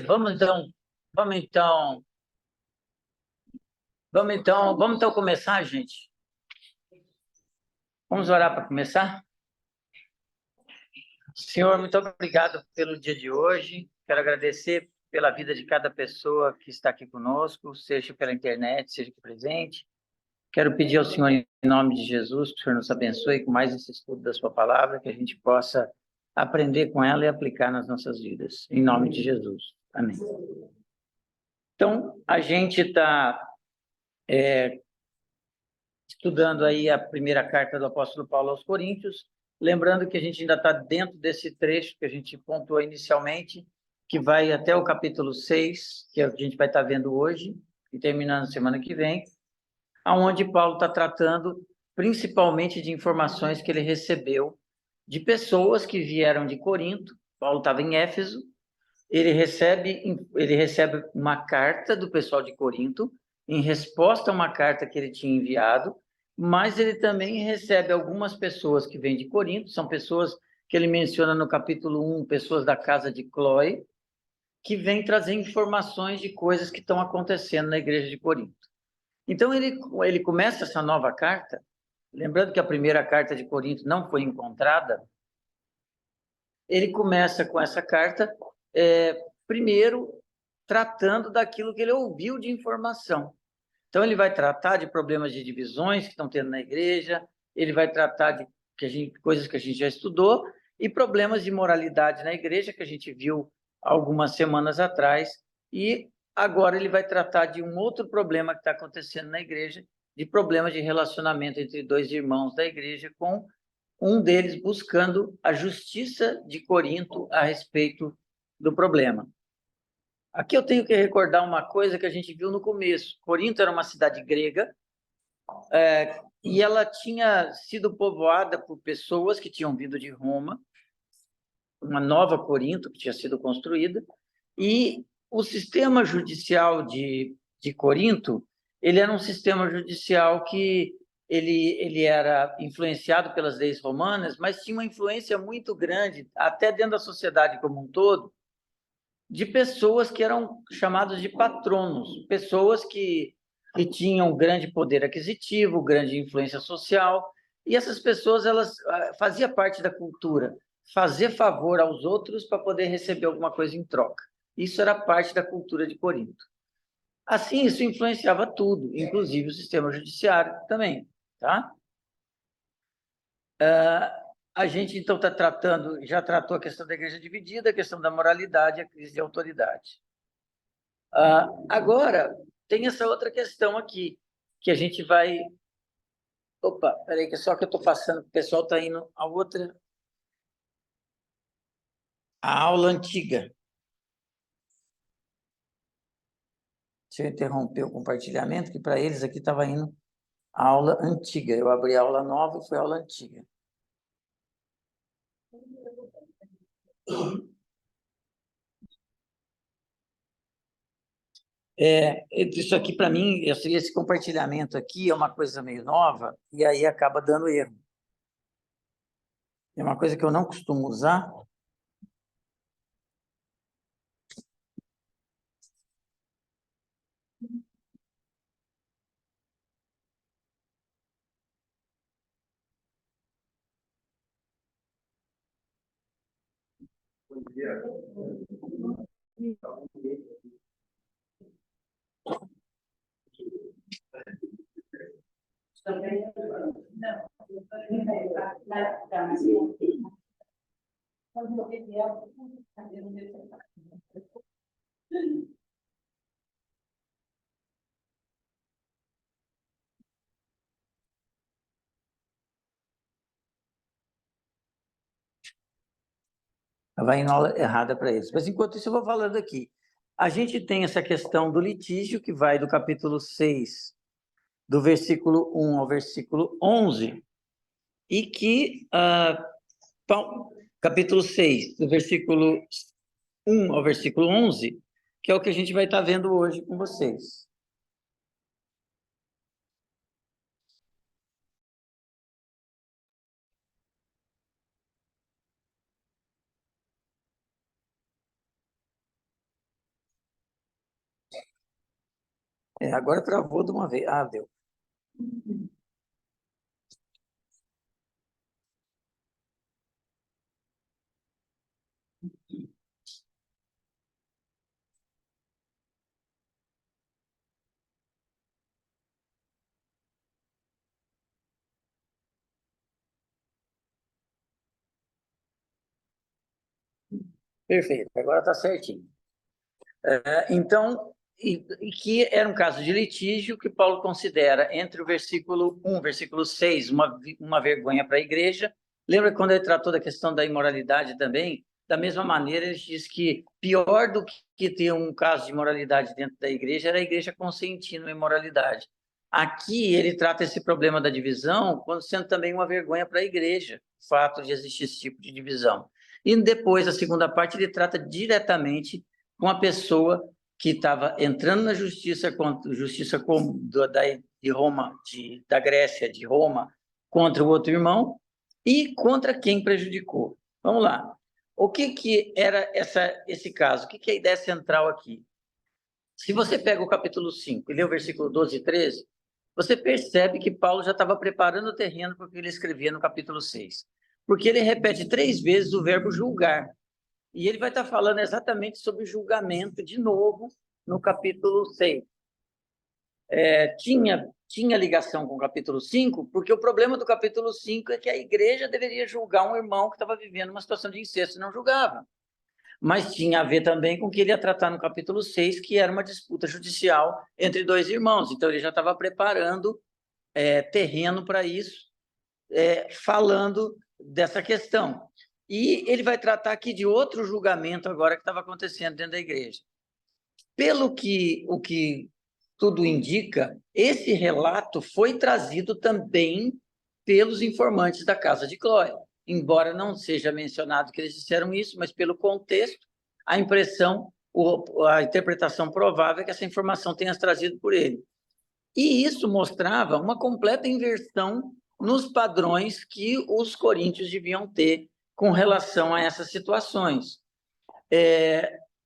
Vamos então começar, gente. Vamos orar para começar? Senhor, muito obrigado pelo dia de hoje. Quero agradecer pela vida de cada pessoa que está aqui conosco, seja pela internet, seja aqui presente. Quero pedir ao Senhor, em nome de Jesus, que o Senhor nos abençoe com mais esse estudo da sua palavra, que a gente possa aprender com ela e aplicar nas nossas vidas. Em nome de Jesus. Amém. Então, a gente está estudando aí a primeira carta do apóstolo Paulo aos Coríntios, lembrando que a gente ainda está dentro desse trecho que a gente pontuou inicialmente, que vai até o capítulo 6, que é o que a gente vai estar vendo hoje, e terminando semana que vem, aonde Paulo está tratando principalmente de informações que ele recebeu de pessoas que vieram de Corinto. Paulo estava em Éfeso, ele recebe uma carta do pessoal de Corinto, em resposta a uma carta que ele tinha enviado, mas ele também recebe algumas pessoas que vêm de Corinto, são pessoas que ele menciona no capítulo 1, pessoas da casa de Cloé, que vêm trazer informações de coisas que estão acontecendo na igreja de Corinto. Então, ele começa essa nova carta, lembrando que a primeira carta de Corinto não foi encontrada, ele começa com essa carta, primeiro, tratando daquilo que ele ouviu de informação. Então, ele vai tratar de problemas de divisões que estão tendo na igreja, ele vai tratar de coisas que a gente já estudou, e problemas de moralidade na igreja, que a gente viu algumas semanas atrás, e agora ele vai tratar de um outro problema que está acontecendo na igreja, de problemas de relacionamento entre dois irmãos da igreja, com um deles buscando a justiça de Corinto a respeito do problema. Aqui eu tenho que recordar uma coisa que a gente viu no começo. Corinto era uma cidade grega, e ela tinha sido povoada por pessoas que tinham vindo de Roma, uma nova Corinto que tinha sido construída, e o sistema judicial de Corinto, ele era um sistema judicial que ele era influenciado pelas leis romanas, mas tinha uma influência muito grande, até dentro da sociedade como um todo, de pessoas que eram chamadas de patronos, pessoas que tinham grande poder aquisitivo, grande influência social, e essas pessoas elas faziam parte da cultura, fazer favor aos outros para poder receber alguma coisa em troca. Isso era parte da cultura de Corinto. Assim, isso influenciava tudo, inclusive o sistema judiciário também, tá? A gente, então, já tratou a questão da igreja dividida, a questão da moralidade, a crise de autoridade. Agora, tem essa outra questão aqui, que a gente vai... Opa, peraí, que só que eu estou passando, o pessoal está indo a outra... A aula antiga. Deixa eu interromper o compartilhamento, que para eles aqui estava indo a aula antiga. Eu abri a aula nova e foi a aula antiga. Isso aqui, para mim, esse compartilhamento aqui é uma coisa meio nova, e aí acaba dando erro. É uma coisa que eu não costumo usar. Vai em aula errada para eles. Mas, enquanto isso, eu vou falando aqui. A gente tem essa questão do litígio, que vai do capítulo 6 do versículo 1 ao versículo 11, e que, capítulo 6, do versículo 1 ao versículo 11, que é o que a gente vai estar vendo hoje com vocês. Agora travou de uma vez. Deu. Perfeito, agora está certinho. Então, e que era um caso de litígio que Paulo considera entre o versículo 1 e o versículo 6 uma vergonha para a igreja. Lembra quando ele tratou da questão da imoralidade também? Da mesma maneira, ele diz que pior do que ter um caso de imoralidade dentro da igreja era a igreja consentindo a imoralidade. Aqui ele trata esse problema da divisão como sendo também uma vergonha para a igreja, o fato de existir esse tipo de divisão. E depois, a segunda parte, ele trata diretamente com a pessoa que estava entrando na justiça de Roma, da Grécia, de Roma, contra o outro irmão e contra quem prejudicou. Vamos lá. O que era esse caso? O que é a ideia central aqui? Se você pega o capítulo 5 e lê o versículo 12 e 13, você percebe que Paulo já estava preparando o terreno para o que ele escrevia no capítulo 6. Porque ele repete 3 vezes o verbo julgar. E ele vai estar falando exatamente sobre julgamento de novo no capítulo 6. Tinha ligação com o capítulo 5, porque o problema do capítulo 5 é que a igreja deveria julgar um irmão que estava vivendo uma situação de incesto e não julgava. Mas tinha a ver também com o que ele ia tratar no capítulo 6, que era uma disputa judicial entre 2 irmãos. Então, ele já estava preparando terreno para isso, falando dessa questão. E ele vai tratar aqui de outro julgamento agora que estava acontecendo dentro da igreja. Pelo que o que tudo indica, esse relato foi trazido também pelos informantes da casa de Clói. Embora não seja mencionado que eles disseram isso, mas pelo contexto, a impressão, a interpretação provável é que essa informação tenha sido trazida por ele. E isso mostrava uma completa inversão nos padrões que os coríntios deviam ter com relação a essas situações.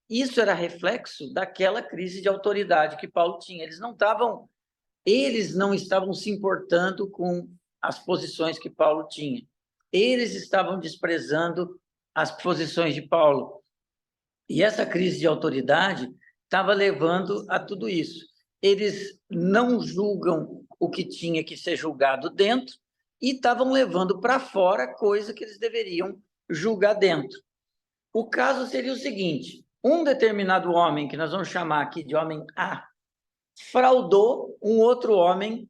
Isso era reflexo daquela crise de autoridade que Paulo tinha. Eles não estavam se importando com as posições que Paulo tinha. Eles estavam desprezando as posições de Paulo. E essa crise de autoridade estava levando a tudo isso. Eles não julgam o que tinha que ser julgado dentro e estavam levando para fora coisa que eles deveriam julgar dentro. O caso seria o seguinte: um determinado homem, que nós vamos chamar aqui de homem A, fraudou um outro homem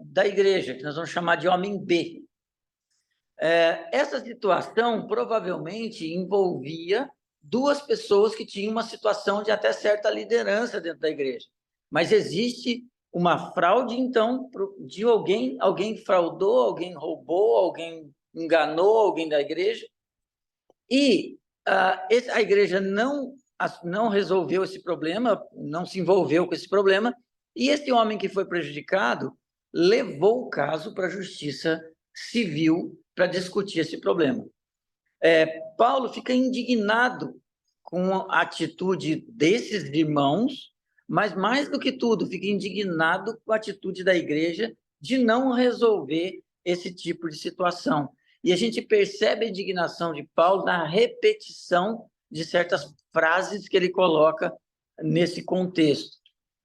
da igreja, que nós vamos chamar de homem B. Essa situação provavelmente envolvia 2 pessoas que tinham uma situação de até certa liderança dentro da igreja. Mas existe uma fraude, então, de alguém fraudou, alguém roubou, alguém enganou alguém da igreja, e a igreja não resolveu esse problema, não se envolveu com esse problema, e esse homem que foi prejudicado levou o caso para a justiça civil para discutir esse problema. Paulo fica indignado com a atitude desses irmãos, mas mais do que tudo, fica indignado com a atitude da igreja de não resolver esse tipo de situação. E a gente percebe a indignação de Paulo na repetição de certas frases que ele coloca nesse contexto.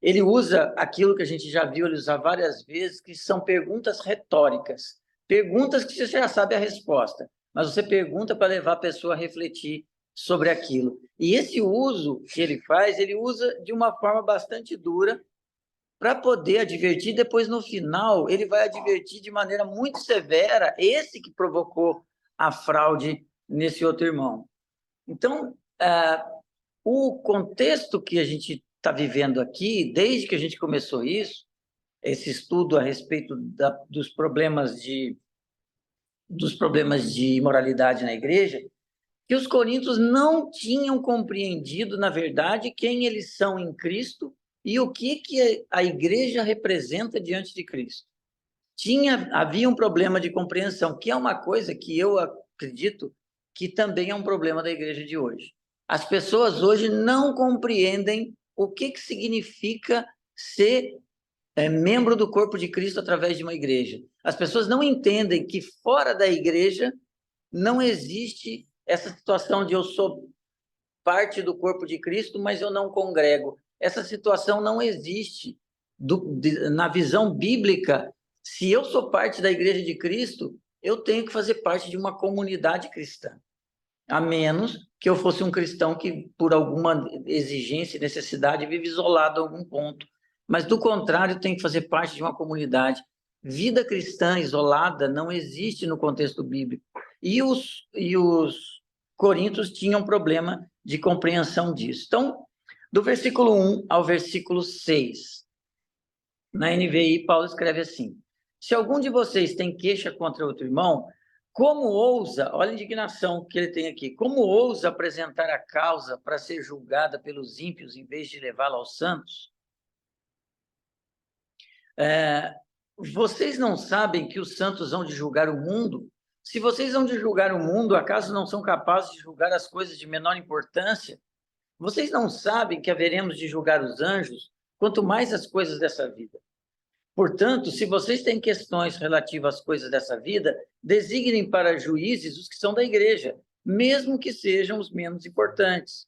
Ele usa aquilo que a gente já viu ele usar várias vezes, que são perguntas retóricas. Perguntas que você já sabe a resposta, mas você pergunta para levar a pessoa a refletir sobre aquilo. E esse uso que ele faz, ele usa de uma forma bastante dura para poder advertir. Depois, no final, ele vai advertir de maneira muito severa esse que provocou a fraude nesse outro irmão. Então, o contexto que a gente está vivendo aqui, desde que a gente começou isso, esse estudo a respeito dos problemas de imoralidade na igreja, que os coríntios não tinham compreendido, na verdade, quem eles são em Cristo e o que a igreja representa diante de Cristo. Havia um problema de compreensão, que é uma coisa que eu acredito que também é um problema da igreja de hoje. As pessoas hoje não compreendem o que significa ser membro do corpo de Cristo através de uma igreja. As pessoas não entendem que fora da igreja não existe essa situação de eu sou parte do corpo de Cristo, mas eu não congrego. Essa situação não existe na visão bíblica. Se eu sou parte da igreja de Cristo, eu tenho que fazer parte de uma comunidade cristã, a menos que eu fosse um cristão que, por alguma exigência e necessidade, vive isolado em algum ponto. Mas, do contrário, tem que fazer parte de uma comunidade. Vida cristã isolada não existe no contexto bíblico. E os coríntios tinham problema de compreensão disso. Então, do versículo 1 ao versículo 6, na NVI, Paulo escreve assim: se algum de vocês tem queixa contra outro irmão, como ousa, olha a indignação que ele tem aqui, como ousa apresentar a causa para ser julgada pelos ímpios em vez de levá-la aos santos? Vocês não sabem que os santos hão de julgar o mundo? Se vocês hão de julgar o mundo, acaso não são capazes de julgar as coisas de menor importância? Vocês não sabem que haveremos de julgar os anjos, quanto mais as coisas dessa vida? Portanto, se vocês têm questões relativas às coisas dessa vida, designem para juízes os que são da igreja, mesmo que sejam os menos importantes.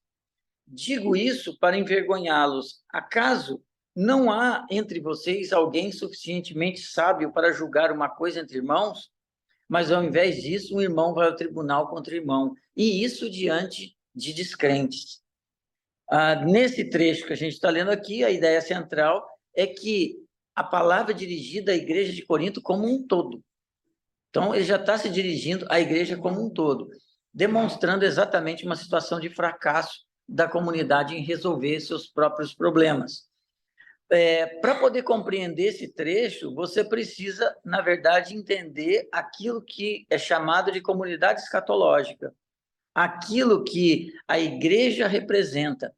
Digo isso para envergonhá-los. Acaso não há entre vocês alguém suficientemente sábio para julgar uma coisa entre irmãos? Mas, ao invés disso, um irmão vai ao tribunal contra irmão, e isso diante de descrentes. Nesse trecho que a gente está lendo aqui, a ideia central é que a palavra é dirigida à igreja de Corinto como um todo. Então, ele já está se dirigindo à igreja como um todo, demonstrando exatamente uma situação de fracasso da comunidade em resolver seus próprios problemas. Para poder compreender esse trecho, você precisa, na verdade, entender aquilo que é chamado de comunidade escatológica, aquilo que a igreja representa,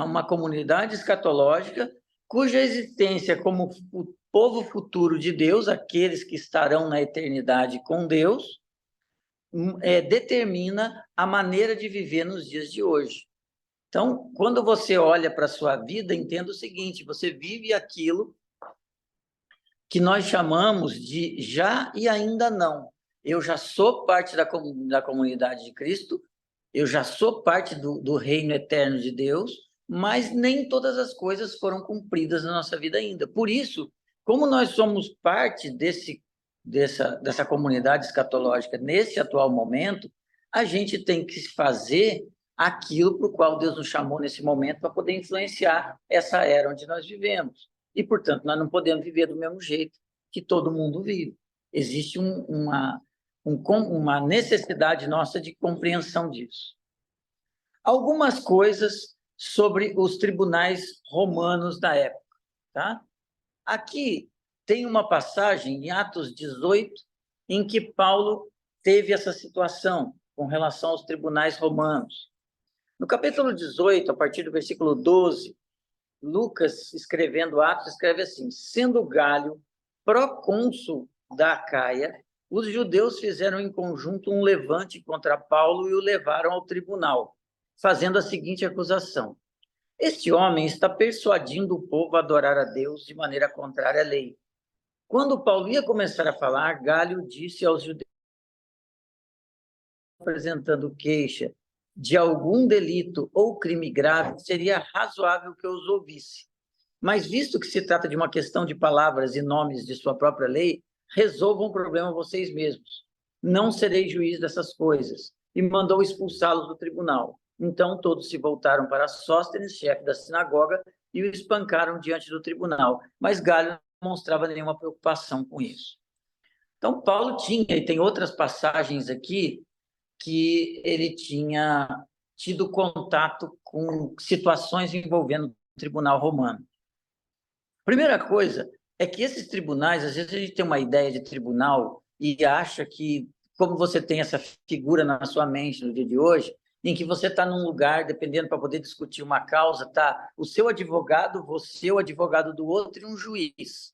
uma comunidade escatológica cuja existência como o povo futuro de Deus, aqueles que estarão na eternidade com Deus, determina a maneira de viver nos dias de hoje. Então, quando você olha para a sua vida, entenda o seguinte: você vive aquilo que nós chamamos de já e ainda não. Eu já sou parte da comunidade de Cristo, eu já sou parte do reino eterno de Deus, mas nem todas as coisas foram cumpridas na nossa vida ainda. Por isso, como nós somos parte dessa comunidade escatológica nesse atual momento, a gente tem que fazer aquilo para o qual Deus nos chamou nesse momento para poder influenciar essa era onde nós vivemos. E, portanto, nós não podemos viver do mesmo jeito que todo mundo vive. Existe uma necessidade nossa de compreensão disso. Algumas coisas sobre os tribunais romanos da época. Tá? Aqui tem uma passagem, em Atos 18, em que Paulo teve essa situação com relação aos tribunais romanos. No capítulo 18, a partir do versículo 12, Lucas, escrevendo Atos, escreve assim: sendo Galho procônsul da Acaia, os judeus fizeram em conjunto um levante contra Paulo e o levaram ao tribunal, fazendo a seguinte acusação: este homem está persuadindo o povo a adorar a Deus de maneira contrária à lei. Quando Paulo ia começar a falar, Galho disse aos judeus, apresentando queixa de algum delito ou crime grave, seria razoável que eu os ouvisse. Mas, visto que se trata de uma questão de palavras e nomes de sua própria lei, resolvam o problema vocês mesmos. Não serei juiz dessas coisas. E mandou expulsá-los do tribunal. Então, todos se voltaram para Sóstenes, chefe da sinagoga, e o espancaram diante do tribunal. Mas Galho não mostrava nenhuma preocupação com isso. Então, Paulo tinha, e tem outras passagens aqui, que ele tinha tido contato com situações envolvendo o tribunal romano. Primeira coisa, é que esses tribunais, às vezes a gente tem uma ideia de tribunal e acha que, como você tem essa figura na sua mente no dia de hoje, em que você está num lugar, dependendo para poder discutir uma causa, tá o seu advogado, você, o advogado do outro e um juiz.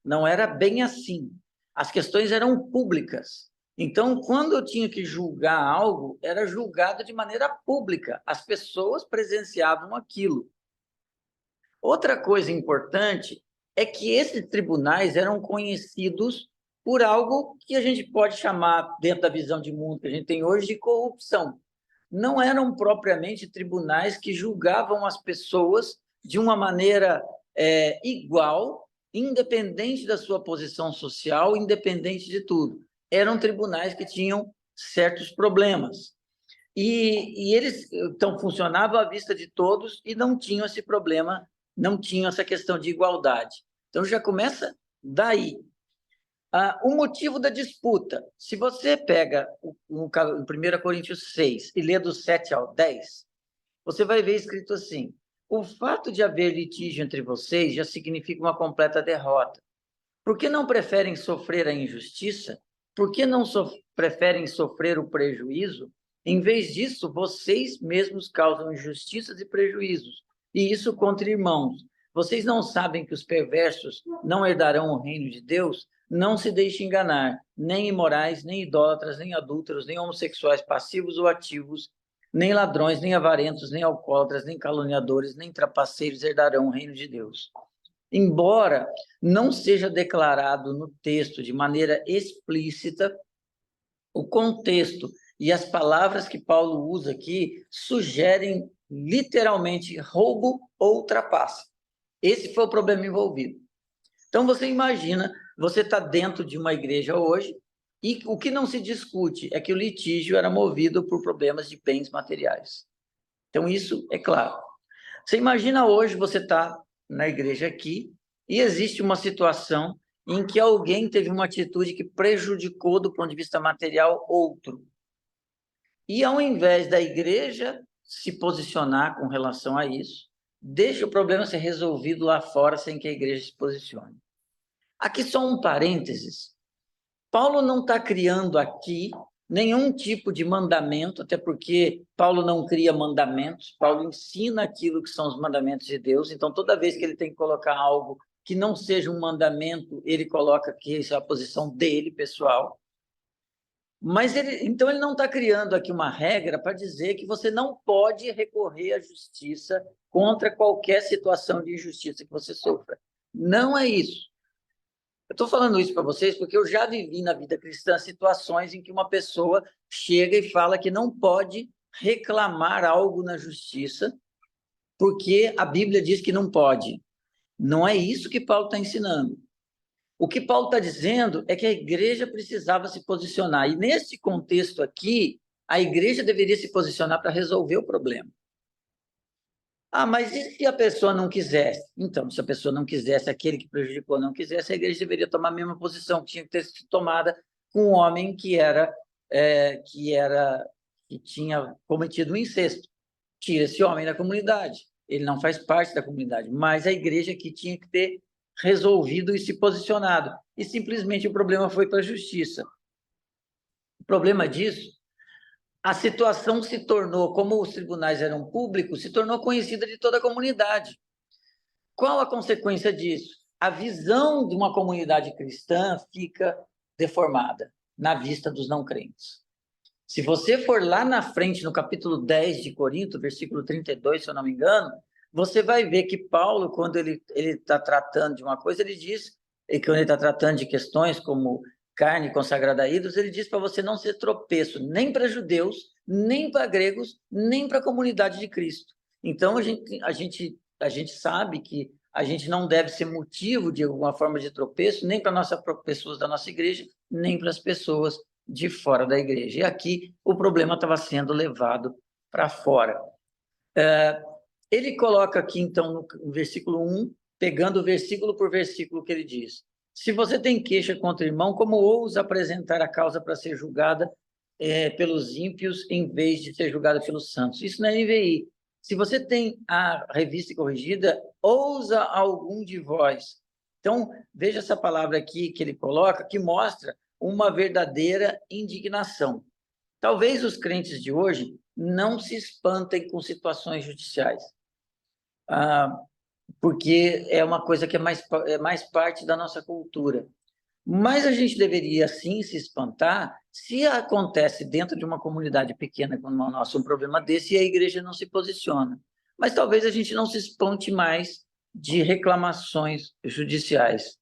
Não era bem assim. As questões eram públicas. Então, quando eu tinha que julgar algo, era julgado de maneira pública. As pessoas presenciavam aquilo. Outra coisa importante é que esses tribunais eram conhecidos por algo que a gente pode chamar, dentro da visão de mundo que a gente tem hoje, de corrupção. Não eram propriamente tribunais que julgavam as pessoas de uma maneira igual, independente da sua posição social, independente de tudo. Eram tribunais que tinham certos problemas. E eles então funcionavam à vista de todos e não tinham esse problema, não tinham essa questão de igualdade. Então já começa daí. O motivo da disputa. Se você pega o 1 Coríntios 6 e lê do 7 ao 10, você vai ver escrito assim: o fato de haver litígio entre vocês já significa uma completa derrota. Por que não preferem sofrer a injustiça? Por que não preferem sofrer o prejuízo? Em vez disso, vocês mesmos causam injustiças e prejuízos, e isso contra irmãos. Vocês não sabem que os perversos não herdarão o reino de Deus? Não se deixe enganar, nem imorais, nem idólatras, nem adúlteros, nem homossexuais passivos ou ativos, nem ladrões, nem avarentos, nem alcoólatras, nem caluniadores, nem trapaceiros herdarão o reino de Deus. Embora não seja declarado no texto de maneira explícita, o contexto e as palavras que Paulo usa aqui sugerem literalmente roubo ou trapaça. Esse foi o problema envolvido. Então você imagina, você está dentro de uma igreja hoje e o que não se discute é que o litígio era movido por problemas de bens materiais. Então isso é claro. Você imagina hoje você está na igreja aqui e existe uma situação em que alguém teve uma atitude que prejudicou do ponto de vista material outro. E ao invés da igreja se posicionar com relação a isso, deixa o problema ser resolvido lá fora sem que a igreja se posicione. Aqui só um parênteses. Paulo não está criando aqui nenhum tipo de mandamento, até porque Paulo não cria mandamentos, Paulo ensina aquilo que são os mandamentos de Deus, então toda vez que ele tem que colocar algo que não seja um mandamento, ele coloca que isso é a posição dele, pessoal. Mas então ele não está criando aqui uma regra para dizer que você não pode recorrer à justiça contra qualquer situação de injustiça que você sofra. Não é isso. Eu estou falando isso para vocês porque eu já vivi na vida cristã situações em que uma pessoa chega e fala que não pode reclamar algo na justiça porque a Bíblia diz que não pode. Não é isso que Paulo está ensinando. O que Paulo está dizendo é que a igreja precisava se posicionar. E nesse contexto aqui, a igreja deveria se posicionar para resolver o problema. Mas e se a pessoa não quisesse? Então, se a pessoa não quisesse, aquele que prejudicou não quisesse, a igreja deveria tomar a mesma posição que tinha que ter sido tomada com um homem que tinha cometido um incesto. Tira esse homem da comunidade. Ele não faz parte da comunidade, mas a igreja que tinha que ter resolvido e se posicionado. E simplesmente o problema foi para a justiça. O problema disso, a situação se tornou, como os tribunais eram públicos, se tornou conhecida de toda a comunidade. Qual a consequência disso? A visão de uma comunidade cristã fica deformada na vista dos não crentes. Se você for lá na frente, no capítulo 10 de Corinto, versículo 32, se eu não me engano, você vai ver que Paulo, quando ele está tratando de uma coisa, ele diz, e quando ele está tratando de questões como carne consagrada a ídolos, ele diz para você não ser tropeço, nem para judeus, nem para gregos, nem para a comunidade de Cristo. Então, a gente sabe que a gente não deve ser motivo de alguma forma de tropeço, nem para pessoas da nossa igreja, nem para as pessoas de fora da igreja. E aqui o problema estava sendo levado para fora. Ele coloca aqui, então, no versículo 1, pegando versículo por versículo que ele diz: se você tem queixa contra o irmão, como ousa apresentar a causa para ser julgada pelos ímpios em vez de ser julgada pelos santos? Isso não é NVI. Se você tem a revista corrigida, ousa algum de vós Então, veja essa palavra aqui que ele coloca, que mostra uma verdadeira indignação. Talvez os crentes de hoje não se espantem com situações judiciais, porque é uma coisa que é mais parte da nossa cultura. Mas a gente deveria, sim, se espantar se acontece dentro de uma comunidade pequena como a nossa um problema desse e a igreja não se posiciona. Mas talvez a gente não se espante mais de reclamações judiciais.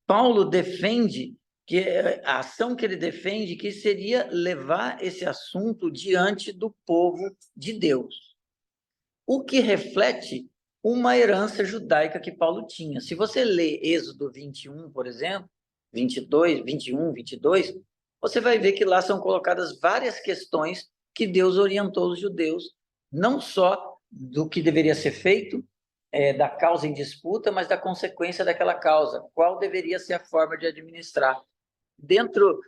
Paulo defende que a ação que ele defende que seria levar esse assunto diante do povo de Deus, o que reflete uma herança judaica que Paulo tinha. Se você lê Êxodo 21, por exemplo, 22, 21, 22, você vai ver que lá são colocadas várias questões que Deus orientou os judeus, não só do que deveria ser feito, da causa em disputa, mas da consequência daquela causa, qual deveria ser a forma de administrar. Dentro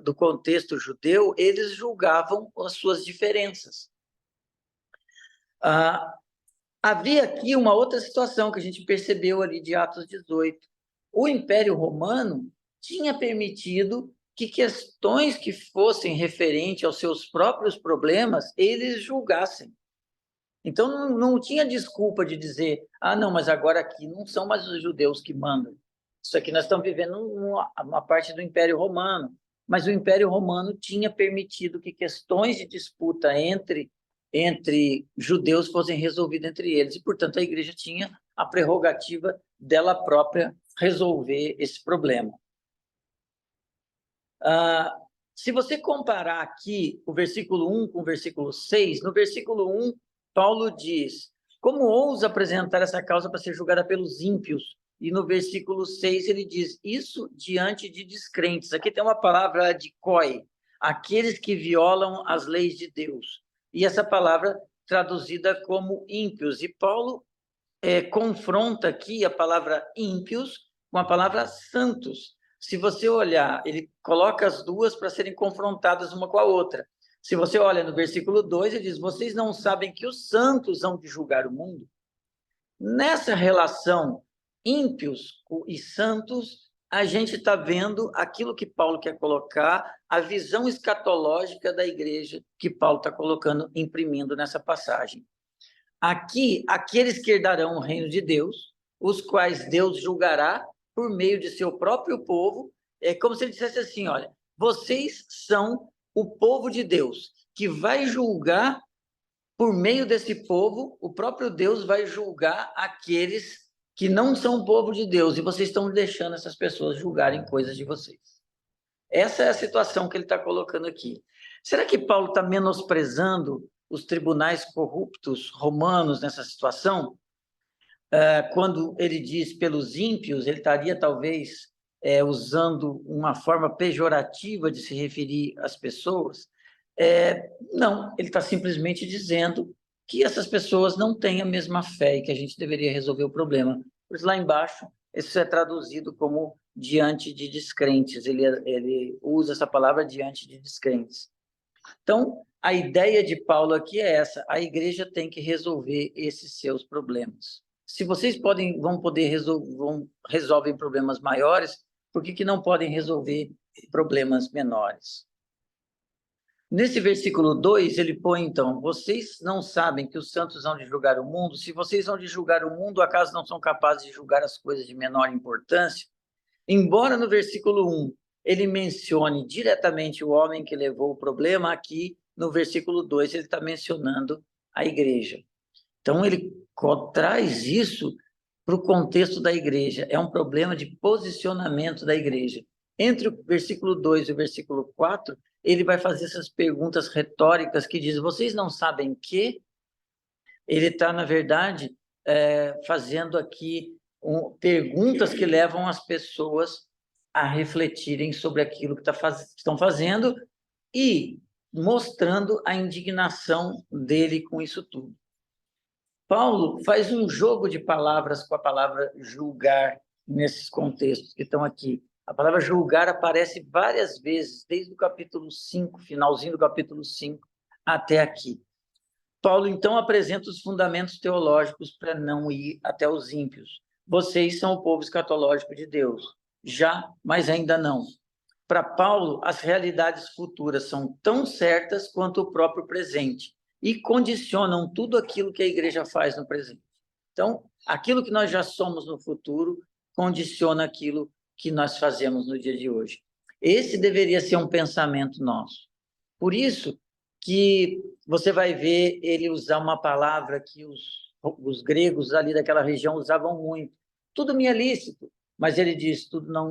do contexto judeu, eles julgavam as suas diferenças. Havia aqui uma outra situação que a gente percebeu ali de Atos 18. O Império Romano tinha permitido que questões que fossem referentes aos seus próprios problemas, eles julgassem. Então, não tinha desculpa de dizer, não, mas agora aqui não são mais os judeus que mandam. Isso aqui nós estamos vivendo uma parte do Império Romano. Mas o Império Romano tinha permitido que questões de disputa entre judeus fossem resolvidas entre eles. E, portanto, a igreja tinha a prerrogativa dela própria resolver esse problema. Se você comparar aqui o versículo 1 com o versículo 6, no versículo 1, Paulo diz, como ousa apresentar essa causa para ser julgada pelos ímpios? E no versículo 6 ele diz, isso diante de descrentes. Aqui tem uma palavra de koi, aqueles que violam as leis de Deus. E essa palavra traduzida como ímpios. E Paulo confronta aqui a palavra ímpios com a palavra santos. Se você olhar, ele coloca as duas para serem confrontadas uma com a outra. Se você olha no versículo 2, ele diz, vocês não sabem que os santos hão de julgar o mundo? Nessa relação ímpios e santos, a gente está vendo aquilo que Paulo quer colocar, a visão escatológica da igreja que Paulo está colocando, imprimindo nessa passagem. Aqui, aqueles que herdarão o reino de Deus, os quais Deus julgará por meio de seu próprio povo, é como se ele dissesse assim, olha, vocês são o povo de Deus, que vai julgar por meio desse povo, o próprio Deus vai julgar aqueles que não são o povo de Deus, e vocês estão deixando essas pessoas julgarem coisas de vocês. Essa é a situação que ele está colocando aqui. Será que Paulo está menosprezando os tribunais corruptos romanos nessa situação? Quando ele diz pelos ímpios, ele estaria talvez usando uma forma pejorativa de se referir às pessoas? Não, ele está simplesmente dizendo que essas pessoas não têm a mesma fé e que a gente deveria resolver o problema. Pois lá embaixo, isso é traduzido como diante de descrentes, ele usa essa palavra diante de descrentes. Então, a ideia de Paulo aqui é essa, a igreja tem que resolver esses seus problemas. Se vocês resolvem problemas maiores, por que não podem resolver problemas menores? Nesse versículo 2, ele põe, então, vocês não sabem que os santos hão de julgar o mundo? Se vocês hão de julgar o mundo, acaso não são capazes de julgar as coisas de menor importância? Embora no versículo 1 ele mencione diretamente o homem que levou o problema, aqui no versículo 2 ele está mencionando a igreja. Então ele traz isso para o contexto da igreja, é um problema de posicionamento da igreja. Entre o versículo 2 e o versículo 4, ele vai fazer essas perguntas retóricas que diz, vocês não sabem que? Ele está, na verdade, fazendo aqui perguntas que levam as pessoas a refletirem sobre aquilo que estão fazendo e mostrando a indignação dele com isso tudo. Paulo faz um jogo de palavras com a palavra julgar nesses contextos que estão aqui. A palavra julgar aparece várias vezes, desde o capítulo 5, finalzinho do capítulo 5, até aqui. Paulo, então, apresenta os fundamentos teológicos para não ir até os ímpios. vocês são o povo escatológico de Deus. Já, mas ainda não. Para Paulo, as realidades futuras são tão certas quanto o próprio presente e condicionam tudo aquilo que a igreja faz no presente. Então, aquilo que nós já somos no futuro condiciona aquilo que nós fazemos no dia de hoje. Esse deveria ser um pensamento nosso. Por isso que você vai ver ele usar uma palavra que os gregos ali daquela região usavam muito. Tudo me é lícito, mas ele diz,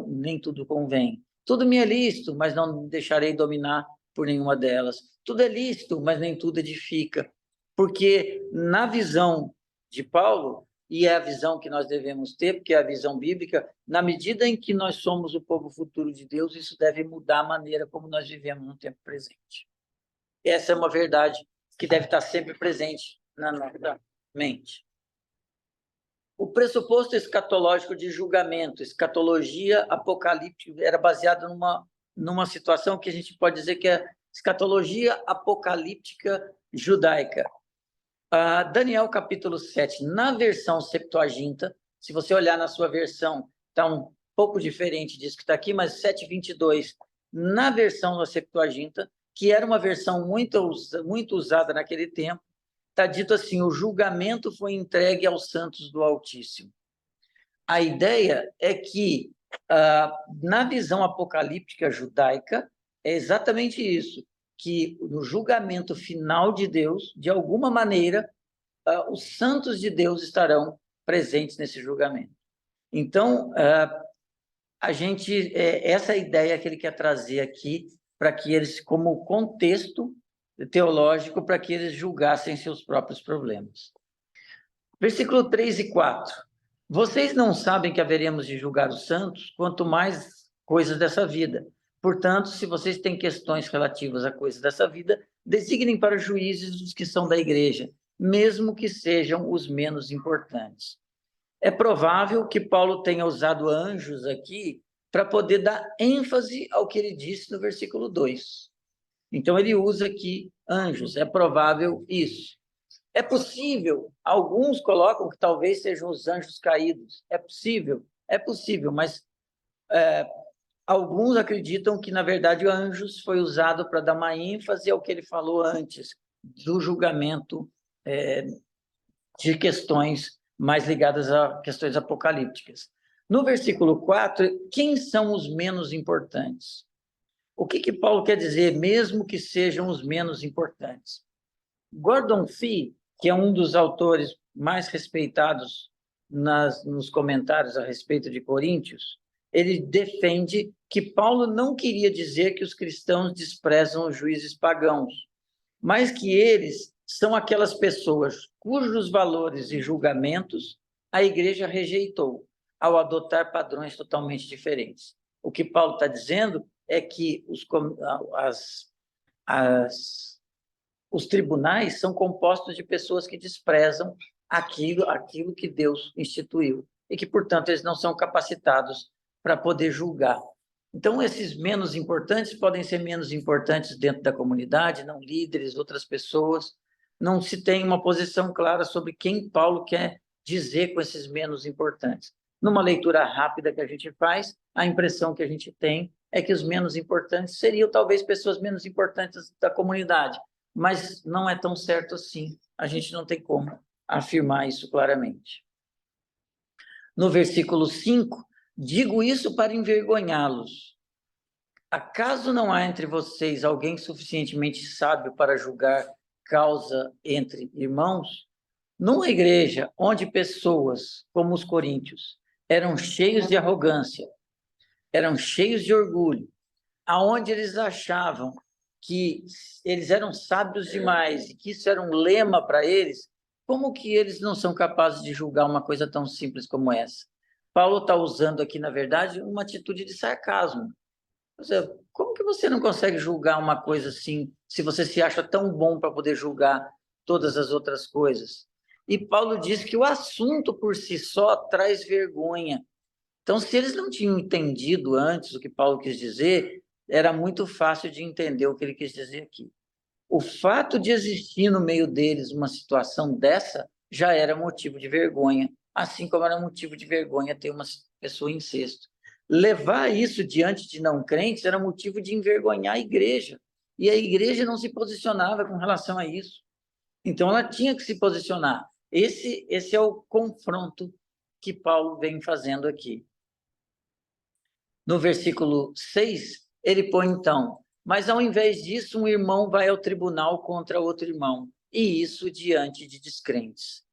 nem tudo convém. Tudo me é lícito, mas não me deixarei dominar por nenhuma delas. Tudo é lícito, mas nem tudo edifica. Porque na visão de Paulo, e é a visão que nós devemos ter, porque é a visão bíblica, na medida em que nós somos o povo futuro de Deus, isso deve mudar a maneira como nós vivemos no tempo presente. Essa é uma verdade que deve estar sempre presente na nossa mente. O pressuposto escatológico de julgamento, escatologia apocalíptica, era baseado numa situação que a gente pode dizer que é escatologia apocalíptica judaica. Daniel capítulo 7, na versão Septuaginta, se você olhar na sua versão, está um pouco diferente disso que está aqui, mas 7:22, na versão da Septuaginta, que era uma versão muito usada naquele tempo, está dito assim, o julgamento foi entregue aos santos do Altíssimo. A ideia é que, na visão apocalíptica judaica, é exatamente isso, que no julgamento final de Deus, de alguma maneira, os santos de Deus estarão presentes nesse julgamento. Então, essa é a ideia que ele quer trazer aqui, para que eles, como contexto teológico, para que eles julgassem seus próprios problemas. Versículo 3 e 4. Vocês não sabem que haveremos de julgar os santos, quanto mais coisas dessa vida. Portanto, se vocês têm questões relativas a coisas dessa vida, designem para juízes os que são da igreja, mesmo que sejam os menos importantes. É provável que Paulo tenha usado anjos aqui para poder dar ênfase ao que ele disse no versículo 2. Então, ele usa aqui anjos, é provável isso. É possível, alguns colocam que talvez sejam os anjos caídos. É possível, mas alguns acreditam que, na verdade, o anjos foi usado para dar uma ênfase ao que ele falou antes, do julgamento de questões mais ligadas a questões apocalípticas. No versículo 4, quem são os menos importantes? O que Paulo quer dizer, mesmo que sejam os menos importantes? Gordon Fee, que é um dos autores mais respeitados nos comentários a respeito de Coríntios, ele defende que Paulo não queria dizer que os cristãos desprezam os juízes pagãos, mas que eles são aquelas pessoas cujos valores e julgamentos a igreja rejeitou ao adotar padrões totalmente diferentes. O que Paulo está dizendo é que os tribunais são compostos de pessoas que desprezam aquilo que Deus instituiu e que, portanto, eles não são capacitados para poder julgar. Então, esses menos importantes podem ser menos importantes dentro da comunidade, não líderes, outras pessoas. Não se tem uma posição clara sobre quem Paulo quer dizer com esses menos importantes. Numa leitura rápida que a gente faz, a impressão que a gente tem é que os menos importantes seriam talvez pessoas menos importantes da comunidade, mas não é tão certo assim. A gente não tem como afirmar isso claramente. No versículo 5, digo isso para envergonhá-los. Acaso não há entre vocês alguém suficientemente sábio para julgar causa entre irmãos? Numa igreja onde pessoas, como os coríntios, eram cheios de arrogância, eram cheios de orgulho, aonde eles achavam que eles eram sábios demais e que isso era um lema para eles, como que eles não são capazes de julgar uma coisa tão simples como essa? Paulo está usando aqui, na verdade, uma atitude de sarcasmo. Ou seja, como que você não consegue julgar uma coisa assim, se você se acha tão bom para poder julgar todas as outras coisas? E Paulo diz que o assunto por si só traz vergonha. Então, se eles não tinham entendido antes o que Paulo quis dizer, era muito fácil de entender o que ele quis dizer aqui. O fato de existir no meio deles uma situação dessa já era motivo de vergonha assim como era motivo de vergonha ter uma pessoa incesto. Levar isso diante de não crentes era motivo de envergonhar a igreja, e a igreja não se posicionava com relação a isso. Então, ela tinha que se posicionar. Esse é o confronto que Paulo vem fazendo aqui. No versículo 6, ele põe então: mas ao invés disso, um irmão vai ao tribunal contra outro irmão, e isso diante de descrentes.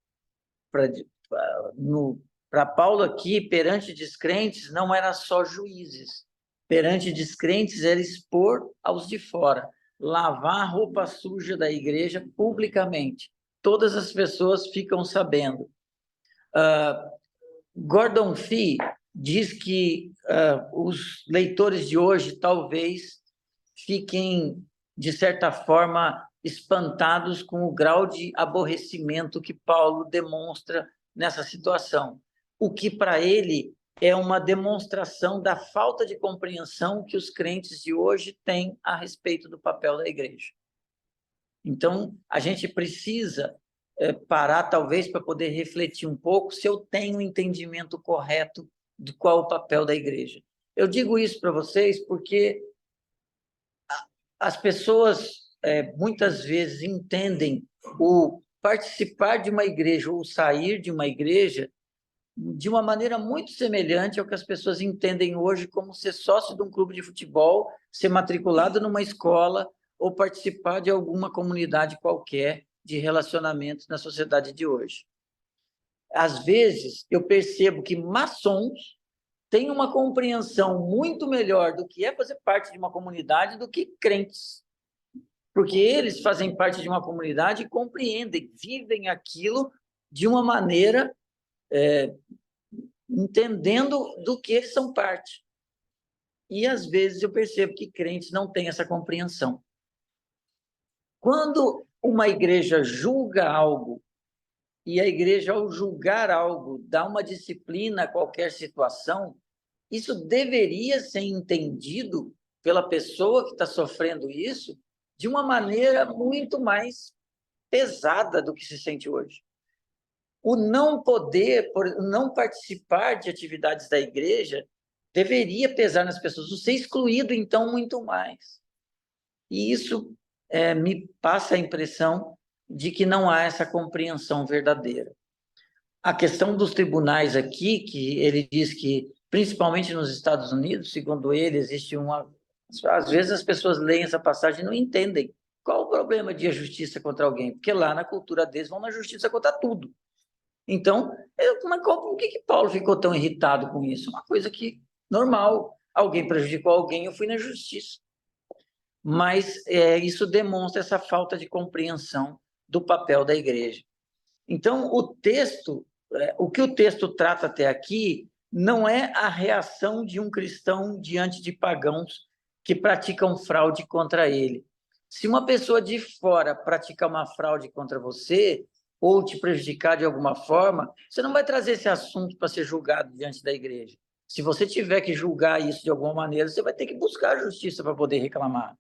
Para Paulo aqui, perante descrentes, não era só juízes. Perante descrentes era expor aos de fora, lavar a roupa suja da igreja publicamente. Todas as pessoas ficam sabendo. Gordon Fee diz que os leitores de hoje talvez fiquem, de certa forma, espantados com o grau de aborrecimento que Paulo demonstra nessa situação, o que para ele é uma demonstração da falta de compreensão que os crentes de hoje têm a respeito do papel da igreja. Então, a gente precisa parar, talvez, para poder refletir um pouco se eu tenho um entendimento correto de qual o papel da igreja. Eu digo isso para vocês porque as pessoas muitas vezes entendem o participar de uma igreja ou sair de uma igreja de uma maneira muito semelhante ao que as pessoas entendem hoje como ser sócio de um clube de futebol, ser matriculado numa escola ou participar de alguma comunidade qualquer de relacionamentos na sociedade de hoje. Às vezes, eu percebo que maçons têm uma compreensão muito melhor do que é fazer parte de uma comunidade do que crentes. Porque eles fazem parte de uma comunidade e compreendem, vivem aquilo de uma maneira entendendo do que eles são parte. E, às vezes, eu percebo que crentes não têm essa compreensão. Quando uma igreja julga algo, e a igreja, ao julgar algo, dá uma disciplina a qualquer situação, isso deveria ser entendido pela pessoa que está sofrendo isso de uma maneira muito mais pesada do que se sente hoje. O não poder, o não participar de atividades da igreja deveria pesar nas pessoas. O ser excluído, então, muito mais. E isso me passa a impressão de que não há essa compreensão verdadeira. A questão dos tribunais aqui, que ele diz que, principalmente nos Estados Unidos, segundo ele, existe uma... Às vezes as pessoas leem essa passagem e não entendem qual o problema de ir à justiça contra alguém, porque lá na cultura deles vão na justiça contra tudo. Então, por que Paulo ficou tão irritado com isso? Uma coisa que, normal, alguém prejudicou alguém, eu fui na justiça. Mas isso demonstra essa falta de compreensão do papel da igreja. Então, o que o texto trata até aqui não é a reação de um cristão diante de pagãos que praticam fraude contra ele. Se uma pessoa de fora praticar uma fraude contra você ou te prejudicar de alguma forma, você não vai trazer esse assunto para ser julgado diante da igreja. Se você tiver que julgar isso de alguma maneira, você vai ter que buscar a justiça para poder reclamar.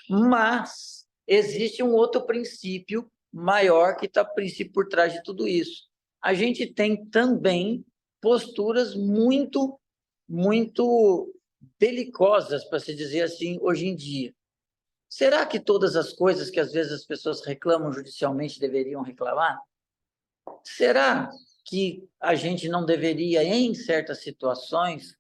Mas existe um outro princípio maior que está princípio por trás de tudo isso. A gente tem também posturas muito, muito belicosas, para se dizer assim, hoje em dia. Será que todas as coisas que às vezes as pessoas reclamam judicialmente deveriam reclamar? Será que a gente não deveria, em certas situações,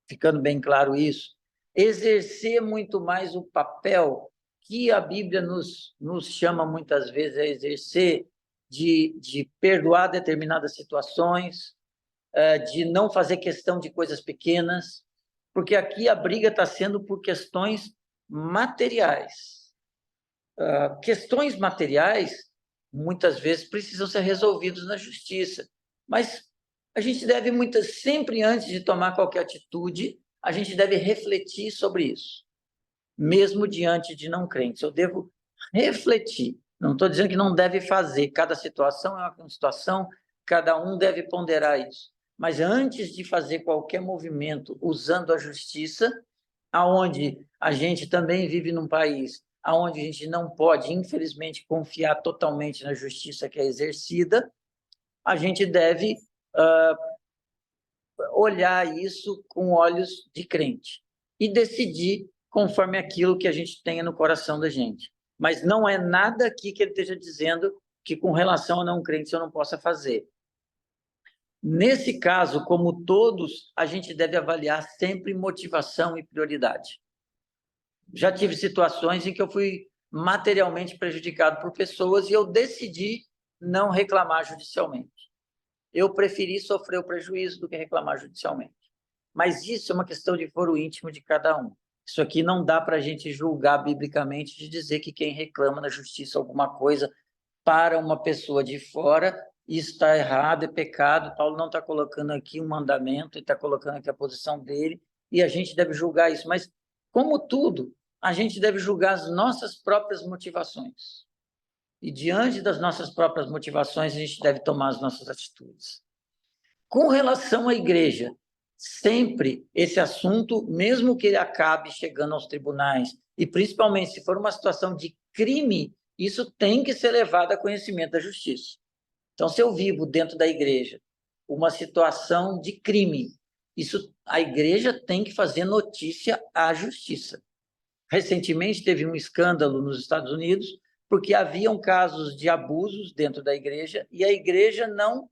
ficando bem claro isso, exercer muito mais o papel que a Bíblia nos chama muitas vezes a exercer, de perdoar determinadas situações, de não fazer questão de coisas pequenas, porque aqui a briga está sendo por questões materiais. Questões materiais, muitas vezes, precisam ser resolvidas na justiça, mas a gente deve sempre, antes de tomar qualquer atitude, a gente deve refletir sobre isso, mesmo diante de não crentes. Eu devo refletir. Não estou dizendo que não deve fazer. Cada situação é uma situação, cada um deve ponderar isso. Mas antes de fazer qualquer movimento usando a justiça, aonde a gente também vive num país aonde a gente não pode, infelizmente, confiar totalmente na justiça que é exercida, a gente deve olhar isso com olhos de crente e decidir conforme aquilo que a gente tenha no coração da gente. Mas não é nada aqui que ele esteja dizendo que com relação a não crentes eu não possa fazer. Nesse caso, como todos, a gente deve avaliar sempre motivação e prioridade. Já tive situações em que eu fui materialmente prejudicado por pessoas e eu decidi não reclamar judicialmente. Eu preferi sofrer o prejuízo do que reclamar judicialmente. Mas isso é uma questão de foro íntimo de cada um. Isso aqui não dá para a gente julgar biblicamente de dizer que quem reclama na justiça alguma coisa para uma pessoa de fora, isso está errado, é pecado. Paulo não está colocando aqui um mandamento, ele está colocando aqui a posição dele, e a gente deve julgar isso. Mas, como tudo, a gente deve julgar as nossas próprias motivações. E, diante das nossas próprias motivações, a gente deve tomar as nossas atitudes. Com relação à igreja, sempre esse assunto, mesmo que ele acabe chegando aos tribunais, e principalmente se for uma situação de crime, isso tem que ser levado a conhecimento da justiça. Então, se eu vivo dentro da igreja uma situação de crime, isso a igreja tem que fazer notícia à justiça. Recentemente teve um escândalo nos Estados Unidos porque haviam casos de abusos dentro da igreja e a igreja não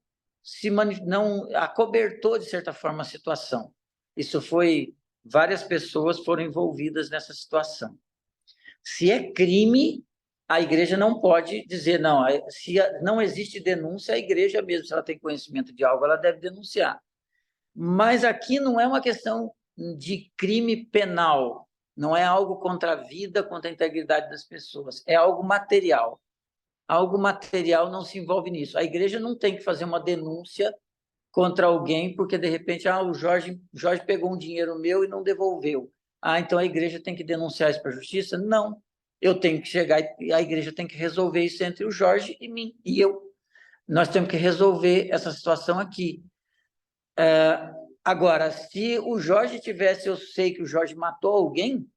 acobertou, de certa forma, a situação. Várias pessoas foram envolvidas nessa situação. Se é crime, a igreja não pode dizer, não, se não existe denúncia, a igreja mesmo, se ela tem conhecimento de algo, ela deve denunciar. Mas aqui não é uma questão de crime penal, não é algo contra a vida, contra a integridade das pessoas, é algo material. Algo material não se envolve nisso. A igreja não tem que fazer uma denúncia contra alguém porque, de repente, o Jorge pegou um dinheiro meu e não devolveu. Então a igreja tem que denunciar isso para a justiça? Não. Eu tenho que chegar e a igreja tem que resolver isso entre o Jorge e mim, e eu. Nós temos que resolver essa situação aqui. Agora, se o Jorge eu sei que o Jorge matou alguém,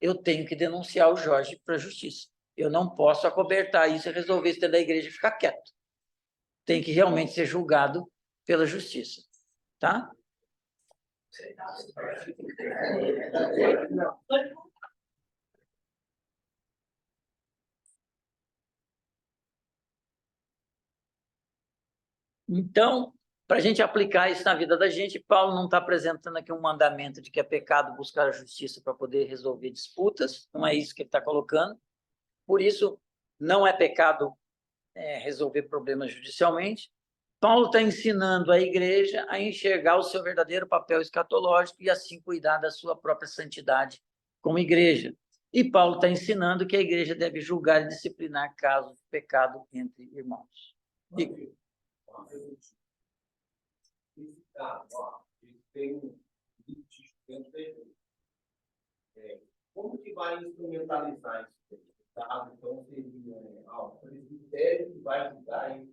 eu tenho que denunciar o Jorge para a justiça. Eu não posso acobertar isso e resolver isso dentro da igreja e ficar quieto. Tem que realmente ser julgado pela justiça, tá? Então, para a gente aplicar isso na vida da gente, Paulo não está apresentando aqui um mandamento de que é pecado buscar a justiça para poder resolver disputas, não é isso que ele está colocando. Por isso, não é pecado resolver problemas judicialmente. Paulo está ensinando a igreja a enxergar o seu verdadeiro papel escatológico e assim cuidar da sua própria santidade como igreja. E Paulo está ensinando que a igreja deve julgar e disciplinar casos de pecado entre irmãos. Como que vai instrumentalizar isso? Então, seria o presbitério que vai julgar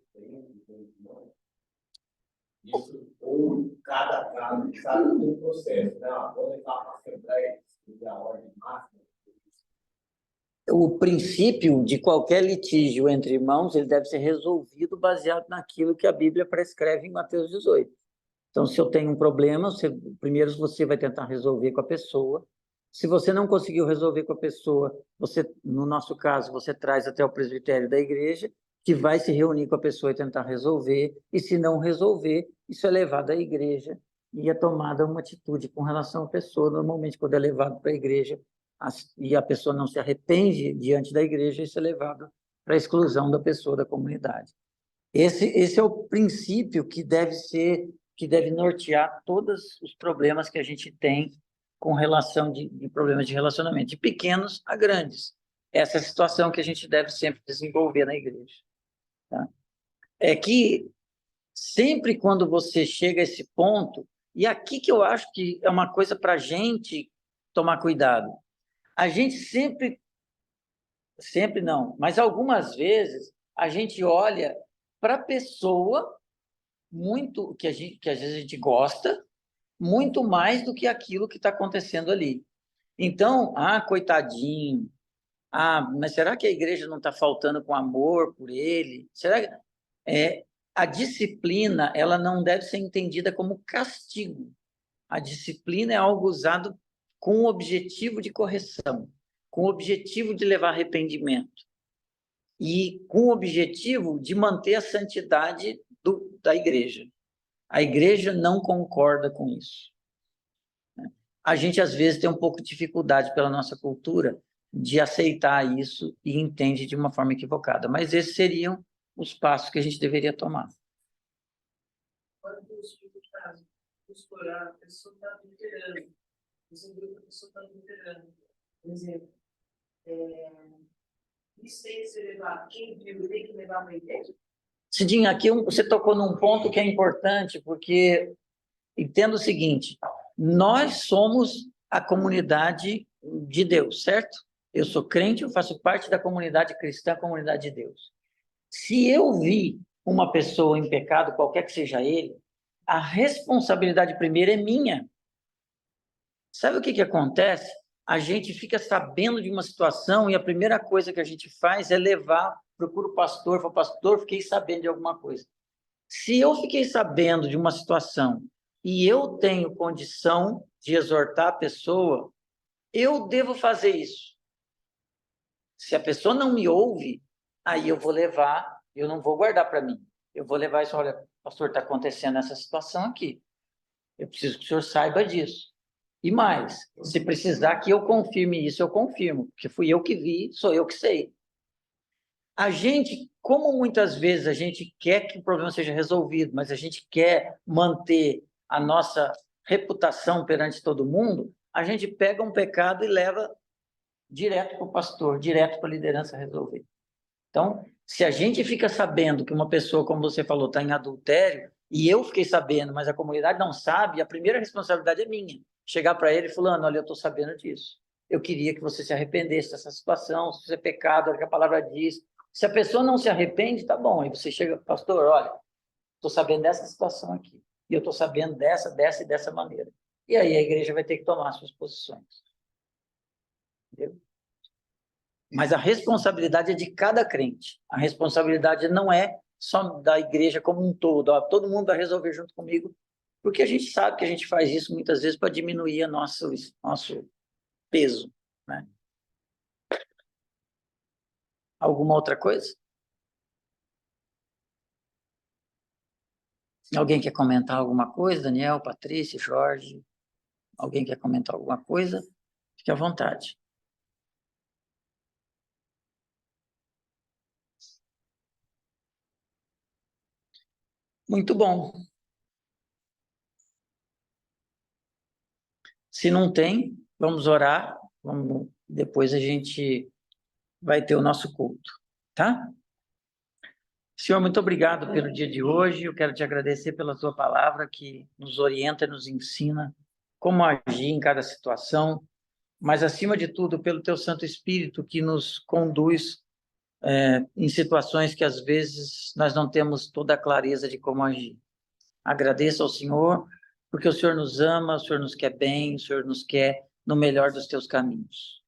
isso, ou cada caso, cada um processo, né? Vou levar para a Assembleia e a ordem máxima. O princípio de qualquer litígio entre irmãos, ele deve ser resolvido baseado naquilo que a Bíblia prescreve em Mateus 18. Então, se eu tenho um problema, primeiro você vai tentar resolver com a pessoa. Se você não conseguiu resolver com a pessoa, no nosso caso, você traz até o presbitério da igreja, que vai se reunir com a pessoa e tentar resolver. E se não resolver, isso é levado à igreja e é tomada uma atitude com relação à pessoa. Normalmente, quando é levado para a igreja e a pessoa não se arrepende diante da igreja, isso é levado para a exclusão da pessoa da comunidade. Esse é o princípio que deve nortear todos os problemas que a gente tem com relação de problemas de relacionamento, de pequenos a grandes. Essa é a situação que a gente deve sempre desenvolver na igreja. Tá? É que sempre quando você chega a esse ponto, e aqui que eu acho que é uma coisa para a gente tomar cuidado, a gente sempre não, mas algumas vezes a gente olha para a pessoa muito que às vezes a gente gosta, muito mais do que aquilo que está acontecendo ali. Então, coitadinho, mas será que a igreja não está faltando com amor por ele? Será que A disciplina, ela não deve ser entendida como castigo. A disciplina é algo usado com o objetivo de correção, com o objetivo de levar arrependimento e com o objetivo de manter a santidade da igreja. A igreja não concorda com isso. A gente, às vezes, tem um pouco de dificuldade pela nossa cultura de aceitar isso e entende de uma forma equivocada, mas esses seriam os passos que a gente deveria tomar. Quando os caso, a pessoa está adulterando, você viu que a pessoa está adulterando, por exemplo, isso tem que ser levado, quem viu tem que levar para a igreja? Cidinha, aqui você tocou num ponto que é importante, porque entenda o seguinte, nós somos a comunidade de Deus, certo? Eu sou crente, eu faço parte da comunidade cristã, a comunidade de Deus. Se eu vi uma pessoa em pecado, qualquer que seja ele, a responsabilidade primeiro é minha. Sabe o que acontece? A gente fica sabendo de uma situação e a primeira coisa que a gente faz é levar, procura o pastor, fala, pastor, fiquei sabendo de alguma coisa. Se eu fiquei sabendo de uma situação e eu tenho condição de exortar a pessoa, eu devo fazer isso. Se a pessoa não me ouve, aí eu vou levar, eu não vou guardar para mim. Eu vou levar isso, olha, pastor, está acontecendo essa situação aqui. Eu preciso que o senhor saiba disso. E mais, se precisar que eu confirme isso, eu confirmo, porque fui eu que vi, sou eu que sei. A gente, como muitas vezes a gente quer que o problema seja resolvido, mas a gente quer manter a nossa reputação perante todo mundo, a gente pega um pecado e leva direto para o pastor, direto para a liderança resolver. Então, se a gente fica sabendo que uma pessoa, como você falou, está em adultério, e eu fiquei sabendo, mas a comunidade não sabe, a primeira responsabilidade é minha. Chegar para ele falando, olha, eu estou sabendo disso. Eu queria que você se arrependesse dessa situação, se isso é pecado, olha o que a palavra diz. Se a pessoa não se arrepende, tá bom. Aí você chega, pastor, olha, estou sabendo dessa situação aqui. E eu estou sabendo dessa e dessa maneira. E aí a igreja vai ter que tomar suas posições. Entendeu? Mas a responsabilidade é de cada crente. A responsabilidade não é só da igreja como um todo. Ó, todo mundo vai resolver junto comigo, porque a gente sabe que a gente faz isso muitas vezes para diminuir a nosso peso. Né? Alguma outra coisa? Alguém quer comentar alguma coisa? Daniel, Patrícia, Jorge? Alguém quer comentar alguma coisa? Fique à vontade. Muito bom. Se não tem, vamos orar. Depois a gente vai ter o nosso culto, tá? Senhor, muito obrigado pelo dia de hoje. Eu quero te agradecer pela tua palavra que nos orienta e nos ensina como agir em cada situação, mas acima de tudo, pelo teu Santo Espírito que nos conduz em situações que às vezes nós não temos toda a clareza de como agir. Agradeço ao Senhor, porque o Senhor nos ama, o Senhor nos quer bem, o Senhor nos quer no melhor dos teus caminhos.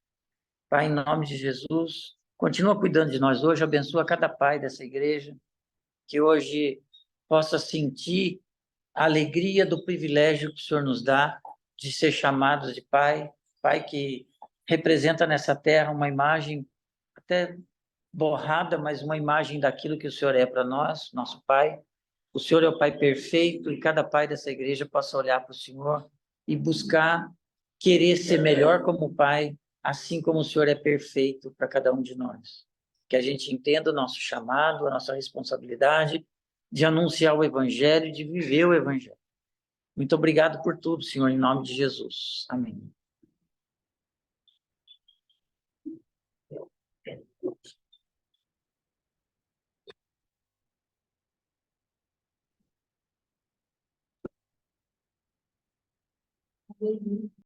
Pai, em nome de Jesus, continua cuidando de nós hoje, abençoa cada pai dessa igreja, que hoje possa sentir a alegria do privilégio que o Senhor nos dá de ser chamados de Pai, Pai que representa nessa terra uma imagem até borrada, mas uma imagem daquilo que o Senhor é para nós, nosso Pai. O Senhor é o Pai perfeito e cada pai dessa igreja possa olhar para o Senhor e buscar querer ser melhor como Pai, assim como o Senhor é perfeito para cada um de nós. Que a gente entenda o nosso chamado, a nossa responsabilidade de anunciar o Evangelho, de viver o Evangelho. Muito obrigado por tudo, Senhor, em nome de Jesus. Amém.